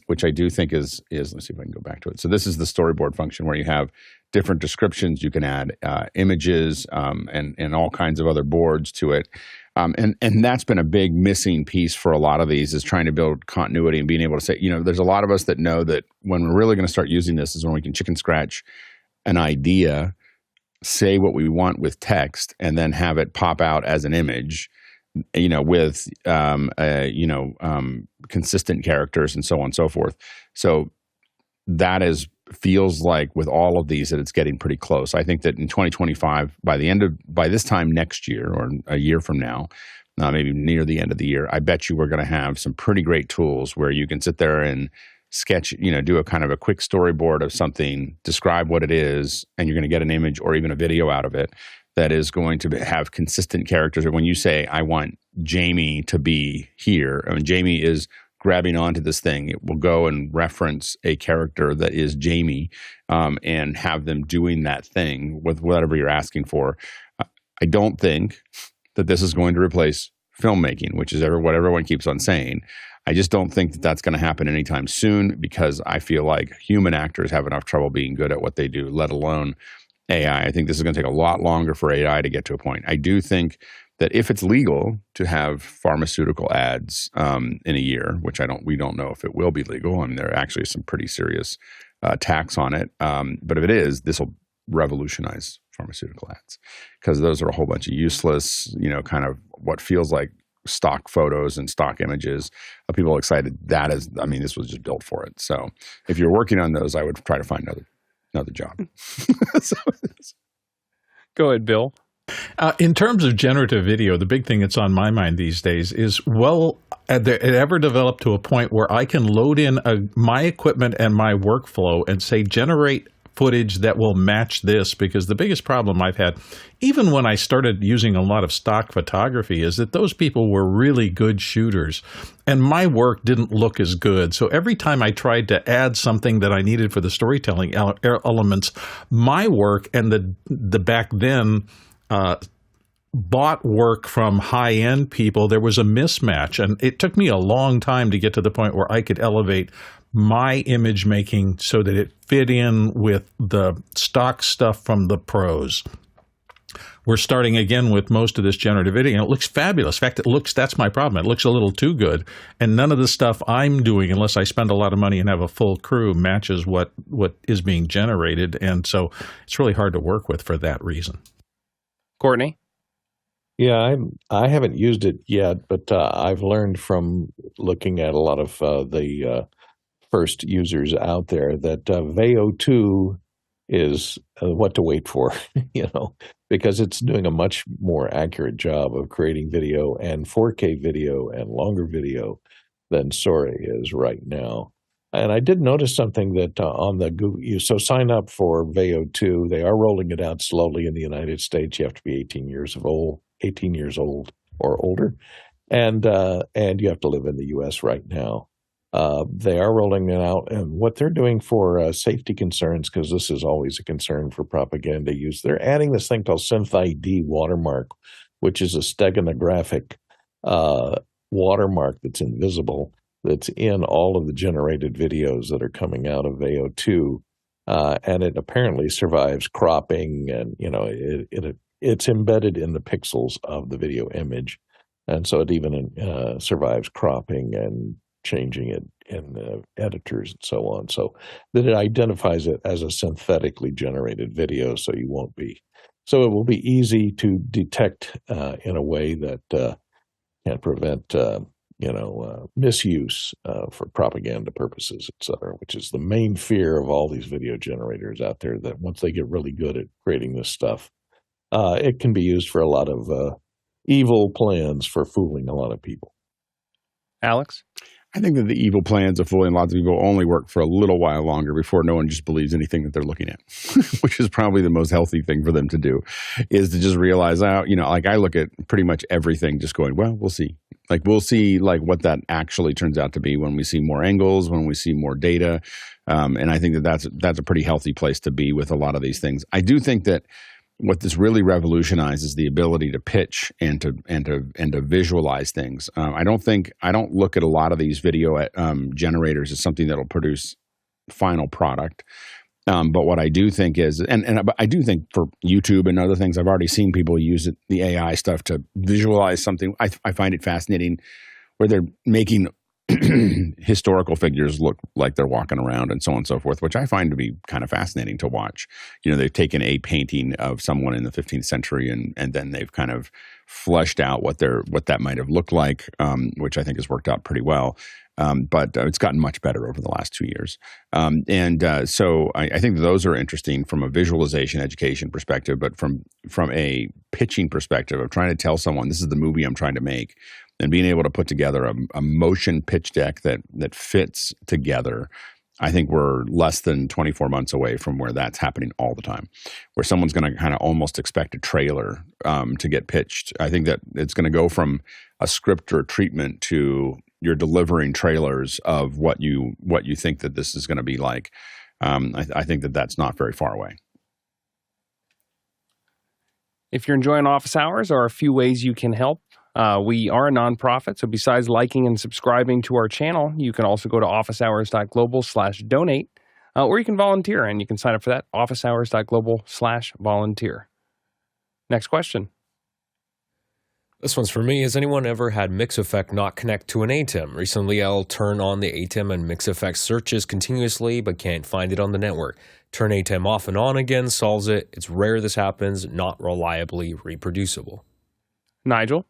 which I do think is let's see if I can go back to it. So this is the storyboard function where you have different descriptions. You can add images and all kinds of other boards to it. And that's been a big missing piece for a lot of these, is trying to build continuity and being able to say, there's a lot of us that know that when we're really going to start using this is when we can chicken scratch an idea, say what we want with text, and then have it pop out as an image, with consistent characters and so on and so forth. So that feels like with all of these that it's getting pretty close. I think that in 2025, by this time next year or a year from now, maybe near the end of the year, I bet you we're going to have some pretty great tools where you can sit there and sketch, do a kind of a quick storyboard of something, describe what it is, and you're going to get an image or even a video out of it that is going to have consistent characters. Or when you say, I want Jamie to be here, Jamie is grabbing onto this thing, it will go and reference a character that is Jamie, and have them doing that thing with whatever you're asking for. I don't think that this is going to replace filmmaking, which is what everyone keeps on saying. I just don't think that that's going to happen anytime soon, because I feel like human actors have enough trouble being good at what they do, let alone AI. I think this is going to take a lot longer for AI to get to a point. I do think that if it's legal to have pharmaceutical ads in a year, which we don't know if it will be legal. I mean, there are actually some pretty serious tax on it. But if it is, this will revolutionize pharmaceutical ads, because those are a whole bunch of useless, kind of what feels like stock photos and stock images of people excited. This was just built for it. So if you're working on those, I would try to find another job. Go ahead, Bill. In terms of generative video, the big thing that's on my mind these days is, it ever developed to a point where I can load in my equipment and my workflow and say, generate footage that will match this? Because the biggest problem I've had, even when I started using a lot of stock photography, is that those people were really good shooters and my work didn't look as good. So every time I tried to add something that I needed for the storytelling elements, my work and the back then bought work from high-end people, there was a mismatch. And it took me a long time to get to the point where I could elevate my image making so that it fit in with the stock stuff from the pros. We're starting again with most of this generative video, and it looks fabulous. In fact, that's my problem. It looks a little too good. And none of the stuff I'm doing, unless I spend a lot of money and have a full crew, matches what is being generated. And so it's really hard to work with for that reason. Courtney? Yeah, I haven't used it yet, but I've learned from looking at a lot of the first users out there that VEO2 is what to wait for, because it's doing a much more accurate job of creating video and 4K video and longer video than Sora is right now. And I did notice something that on the Google, so sign up for VEO2. They are rolling it out slowly in the United States. You have to be 18 years old or older, and you have to live in the U.S. right now. They are rolling it out, and what they're doing for safety concerns, because this is always a concern for propaganda use, they're adding this thing called SynthID watermark, which is a steganographic watermark that's invisible, that's in all of the generated videos that are coming out of VEO2, and it apparently survives cropping, and it's embedded in the pixels of the video image, and so it even survives cropping and changing it in the editors and so on, so that it identifies it as a synthetically generated video, so it will be easy to detect in a way that can prevent misuse for propaganda purposes, et cetera, which is the main fear of all these video generators out there, that once they get really good at creating this stuff, it can be used for a lot of evil plans for fooling a lot of people. Alex? I think that the evil plans of fooling lots of people only work for a little while longer before no one just believes anything that they're looking at, which is probably the most healthy thing for them to do, is to just realize, like I look at pretty much everything just going, well, we'll see. Like, we'll see what that actually turns out to be when we see more angles, when we see more data. And I think that that's a pretty healthy place to be with a lot of these things. I do think that what this really revolutionizes is the ability to pitch and to visualize things. I don't look at a lot of these video generators as something that'll produce final product. But what I do think is, and I do think for YouTube and other things, I've already seen people use the AI stuff to visualize something. I find it fascinating where they're making historical figures look like they're walking around and so on and so forth, which I find to be kind of fascinating to watch. They've taken a painting of someone in the 15th century and then they've kind of fleshed out what that might have looked like, which I think has worked out pretty well. But it's gotten much better over the last 2 years. So I think those are interesting from a visualization education perspective, but from a pitching perspective of trying to tell someone this is the movie I'm trying to make, and being able to put together a motion pitch deck that fits together. I think we're less than 24 months away from where that's happening all the time, where someone's going to kind of almost expect a trailer to get pitched. I think that it's going to go from a script or a treatment to you're delivering trailers of what you think that this is going to be like. I think that that's not very far away. If you're enjoying Office Hours, there are a few ways you can help. We are a nonprofit, so besides liking and subscribing to our channel, you can also go to officehours.global/donate. or you can volunteer, and you can sign up for that, officehours.global/volunteer. Next question. This one's for me. Has anyone ever had Mixeffect not connect to an ATEM? Recently, I'll turn on the ATEM and Mixeffect searches continuously, but can't find it on the network. Turn ATEM off and on again, solves it. It's rare this happens, not reliably reproducible. Nigel?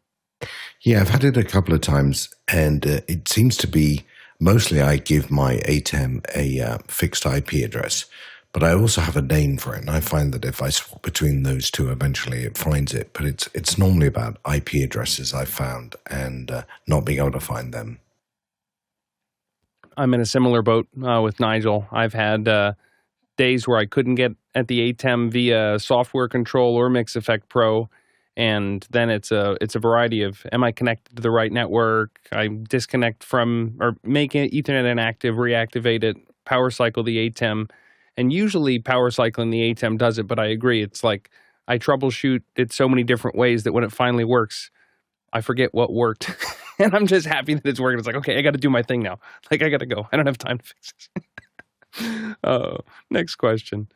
Yeah, I've had it a couple of times, and it seems to be mostly I give my ATEM a fixed IP address, but I also have a name for it, and I find that if I swap between those two, eventually it finds it. But it's normally about IP addresses I've found and not being able to find them. I'm in a similar boat with Nigel. I've had days where I couldn't get at the ATEM via software control or Mixeffect Pro, and then it's a variety of, am I connected to the right network? I disconnect from, or make Ethernet inactive, reactivate it, power cycle the ATEM. And usually power cycling the ATEM does it, but I agree. It's like I troubleshoot it so many different ways that when it finally works, I forget what worked. And I'm just happy that it's working. It's like, okay, I got to do my thing now. Like, I got to go. I don't have time to fix this. Next question.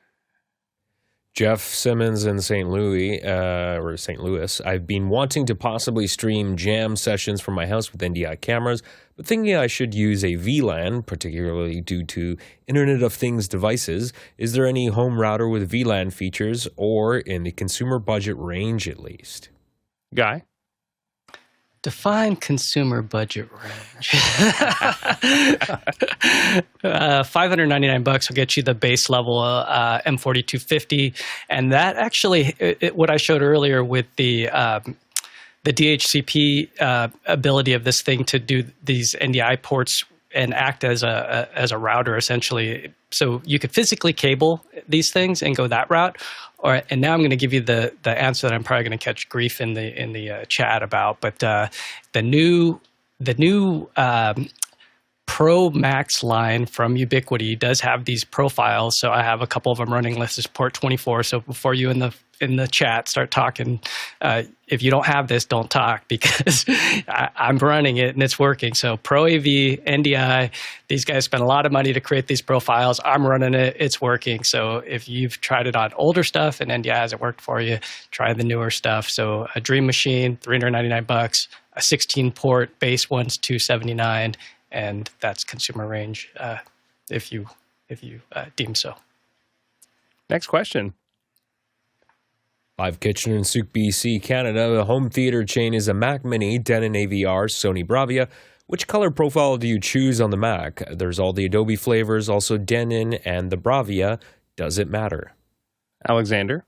Jeff Simmons in St. Louis. I've been wanting to possibly stream jam sessions from my house with NDI cameras, but thinking I should use a VLAN, particularly due to Internet of Things devices. Is there any home router with VLAN features, or in the consumer budget range at least? Guy? Define consumer budget range. $599 will get you the base level M4250, and that actually, what I showed earlier with the DHCP ability of this thing to do these NDI ports and act as a router essentially. So you could physically cable these things and go that route. And now I'm going to give you the answer that I'm probably going to catch grief in the chat about. But the new Pro Max line from Ubiquiti does have these profiles. So I have a couple of them running. Let's just port 24. So before you in the chat start talking, if you don't have this, don't talk, because I'm running it and it's working. So Pro AV, NDI, these guys spend a lot of money to create these profiles. I'm running it. It's working. So if you've tried it on older stuff and NDI hasn't worked for you, try the newer stuff. So a Dream Machine, $399, a 16-port base one's $279. And that's consumer range, if you deem so. Next question. Live Kitchen in Souk, BC, Canada. The home theater chain is a Mac Mini, Denon AVR, Sony Bravia. Which color profile do you choose on the Mac? There's all the Adobe flavors, also Denon and the Bravia. Does it matter? Alexander?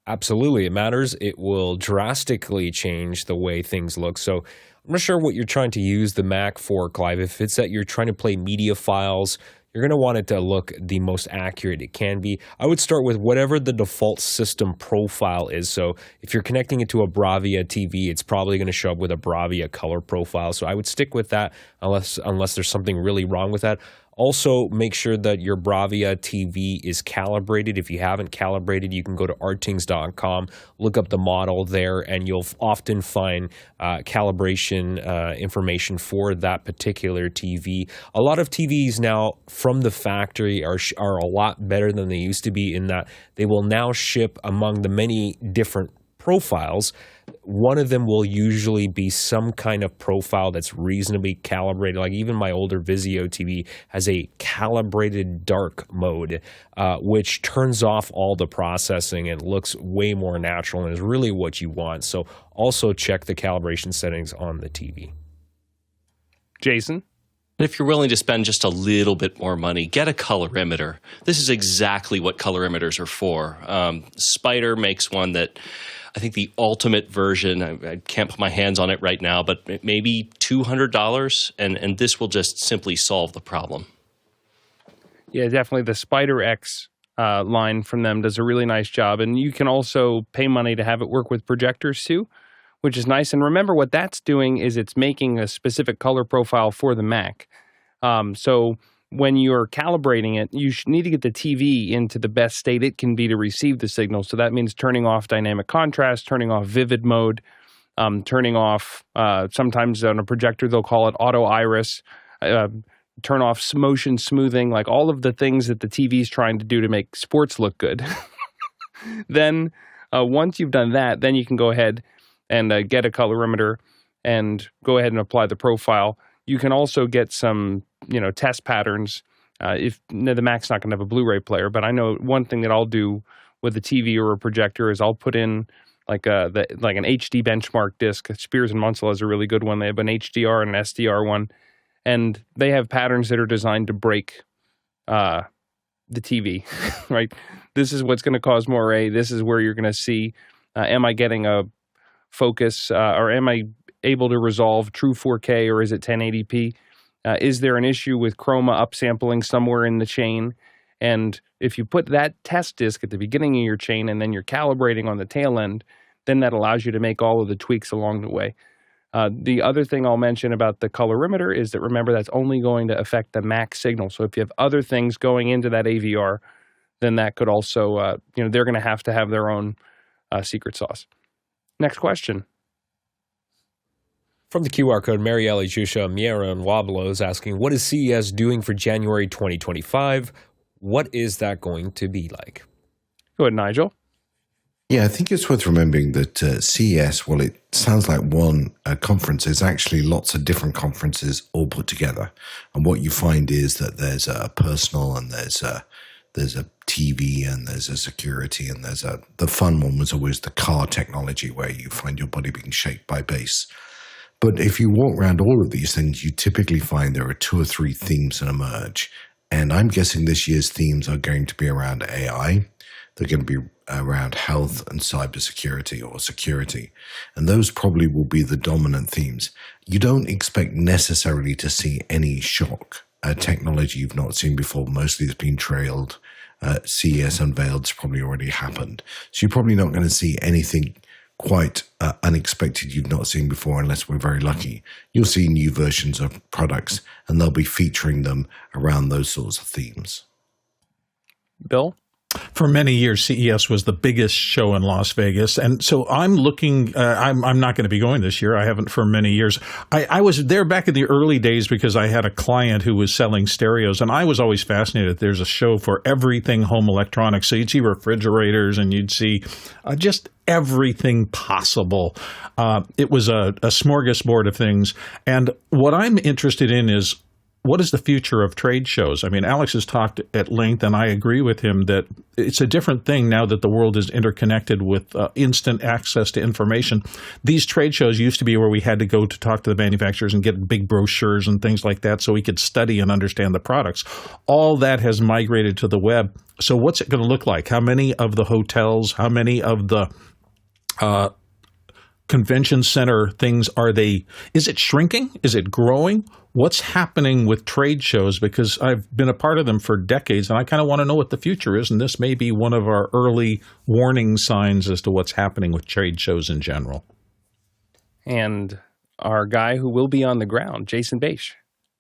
Absolutely, it matters. It will drastically change the way things look. So I'm not sure what you're trying to use the Mac for, Clive. If it's that you're trying to play media files, you're going to want it to look the most accurate it can be. I would start with whatever the default system profile is. So if you're connecting it to a Bravia TV, it's probably going to show up with a Bravia color profile. So I would stick with that unless there's something really wrong with that. Also, make sure that your Bravia TV is calibrated. If you haven't calibrated, you can go to artings.com, look up the model there, and you'll often find calibration information for that particular TV. A lot of TVs now from the factory are a lot better than they used to be, in that they will now ship among the many different profiles. One of them will usually be some kind of profile that's reasonably calibrated. Like even my older Vizio TV has a calibrated dark mode, which turns off all the processing and looks way more natural and is really what you want. So also check the calibration settings on the TV. Jason? If you're willing to spend just a little bit more money, get a colorimeter. This is exactly what colorimeters are for. Spider makes one that I think the ultimate version, I can't put my hands on it right now, but maybe $200, and this will just simply solve the problem. Yeah, definitely. The Spider X line from them does a really nice job, and you can also pay money to have it work with projectors too, which is nice. And remember, what that's doing is it's making a specific color profile for the Mac. So when you're calibrating it, you need to get the TV into the best state it can be to receive the signal. So that means turning off dynamic contrast, turning off vivid mode, turning off, sometimes on a projector they'll call it auto iris, turn off motion smoothing, like all of the things that the TV's trying to do to make sports look good. Then once you've done that, then you can go ahead and get a colorimeter and go ahead and apply the profile. You can also get some, test patterns. If the Mac's not going to have a Blu-ray player, but I know one thing that I'll do with a TV or a projector is I'll put in like an HD benchmark disc. Spears and Munsell has a really good one. They have an HDR and an SDR one, and they have patterns that are designed to break the TV, right? This is what's going to cause moire. This is where you're going to see, am I getting a focus or am I able to resolve true 4K or is it 1080p? Is there an issue with chroma upsampling somewhere in the chain? And if you put that test disk at the beginning of your chain and then you're calibrating on the tail end, then that allows you to make all of the tweaks along the way. The other thing I'll mention about the colorimeter is that remember that's only going to affect the Mac signal. So if you have other things going into that AVR, then that could also, they're going to have their own secret sauce. Next question. From the QR code, Marielle Jusha Miera and Wablo is asking, what is CES doing for January 2025? What is that going to be like? Go ahead, Nigel. Yeah, I think it's worth remembering that CES, well, it sounds like one conference. There's actually lots of different conferences all put together. And what you find is that there's a personal and there's a TV and there's a security and the fun one was always the car technology where you find your body being shaped by bass. But if you walk around all of these things, you typically find there are 2 or 3 themes that emerge. And I'm guessing this year's themes are going to be around AI. They're going to be around health and cybersecurity or security. And those probably will be the dominant themes. You don't expect necessarily to see any shock technology you've not seen before. Mostly it's been trailed. CES unveiled's probably already happened. So you're probably not going to see anything quite unexpected you've not seen before unless we're very lucky. You'll see new versions of products and they'll be featuring them around those sorts of themes. Bill? For many years, CES was the biggest show in Las Vegas. And so I'm looking, I'm not going to be going this year. I haven't for many years. I was there back in the early days because I had a client who was selling stereos. And I was always fascinated. There's a show for everything home electronics. So you'd see refrigerators and you'd see just everything possible. It was a smorgasbord of things. And what I'm interested in is, what is the future of trade shows? I mean, Alex has talked at length, and I agree with him that it's a different thing now that the world is interconnected with instant access to information. These trade shows used to be where we had to go to talk to the manufacturers and get big brochures and things like that so we could study and understand the products. All that has migrated to the web. So what's it going to look like? How many of the hotels, how many of the convention center things are they? Is it shrinking? Is it growing? What's happening with trade shows? Because I've been a part of them for decades, and I kind of want to know what the future is, and this may be one of our early warning signs as to what's happening with trade shows in general. And our guy who will be on the ground, Jason Beisch.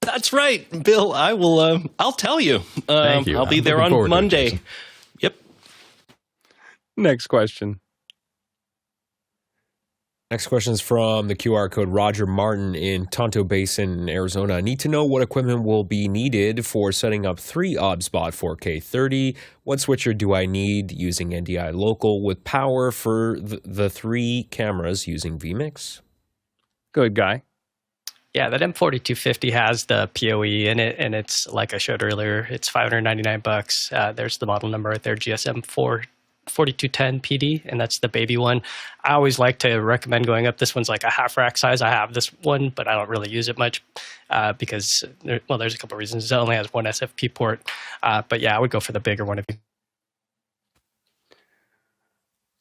That's right, Bill. I will. I'll tell you. Thank you. I'll be there on Monday. Yep. Next question. Next question is from the QR code Roger Martin in Tonto Basin, Arizona. I need to know what equipment will be needed for setting up 3 obsbot 4K 30. What switcher do I need using NDI local with power for the 3 cameras using vMix? Good guy. Yeah, that M4250 has the PoE in it, and it's like I showed earlier. It's $599. There's the model number right there, GSM 4210 PD, and that's the baby one. I always like to recommend going up. This one's like a half rack size. I have this one, but I don't really use it much because, there's a couple of reasons. It only has one SFP port. But yeah, I would go for the bigger one if you.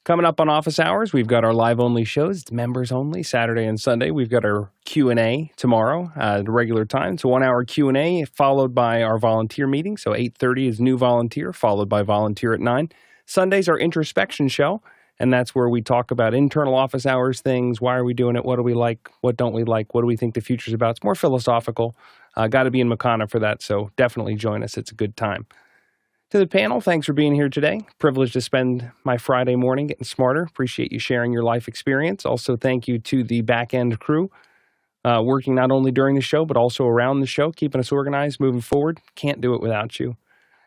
Coming up on Office Hours, we've got our live-only shows. It's members only, Saturday and Sunday. We've got our Q&A tomorrow at a regular time. It's a 1-hour Q&A followed by our volunteer meeting. So 8:30 is new volunteer, followed by volunteer at 9. Sundays are introspection show, and that's where we talk about internal office hours things. Why are we doing it? What do we like? What don't we like? What do we think the future's about? It's more philosophical. Got to be in Makana for that, so definitely join us. It's a good time. To the panel, thanks for being here today. Privileged to spend my Friday morning getting smarter. Appreciate you sharing your life experience. Also, thank you to the back-end crew. working not only during the show, but also around the show, keeping us organized, moving forward. Can't do it without you.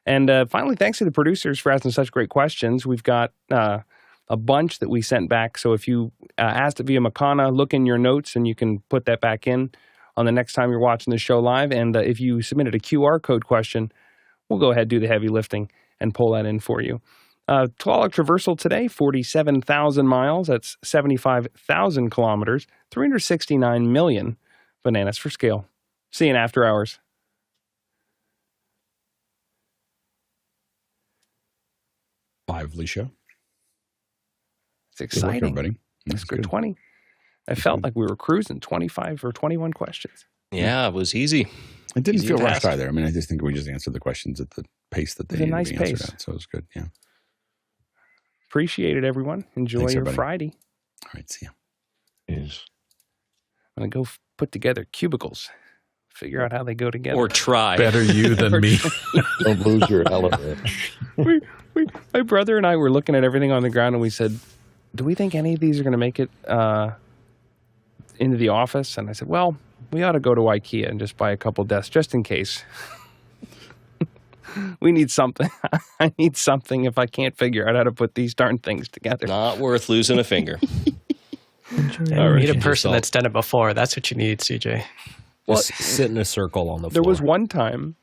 And finally, thanks to the producers for asking such great questions. We've got a bunch that we sent back. So if you asked it via Makana, look in your notes and you can put that back in on the next time you're watching the show live. And if you submitted a QR code question, we'll go ahead and do the heavy lifting and pull that in for you. Tualac traversal today, 47,000 miles. That's 75,000 kilometers, 369 million bananas for scale. See you in after hours. Lively show. It's exciting. Good work, everybody. That's good. 20. I felt like we were cruising 25 or 21 questions. Yeah, it was easy. It didn't Easy feel task. rushed either. I mean, I just think we just answered the questions at the pace that they It was a needed nice to be answered pace. at. So it was good. Yeah. Appreciate it, everyone. Enjoy Thanks, your everybody. Friday. All right. See ya. Is I'm going to go put together cubicles, figure out how they go together. Or try. Better you than me. don't lose your element. My brother and I were looking at everything on the ground and we said, do we think any of these are going to make it into the office? And I said, well, we ought to go to IKEA and just buy a couple desks just in case. We need something. I need something if I can't figure out how to put these darn things together. Not worth losing a finger. You need a person that's done it before. That's what you need, CJ. Just sit in a circle on the floor. There was one time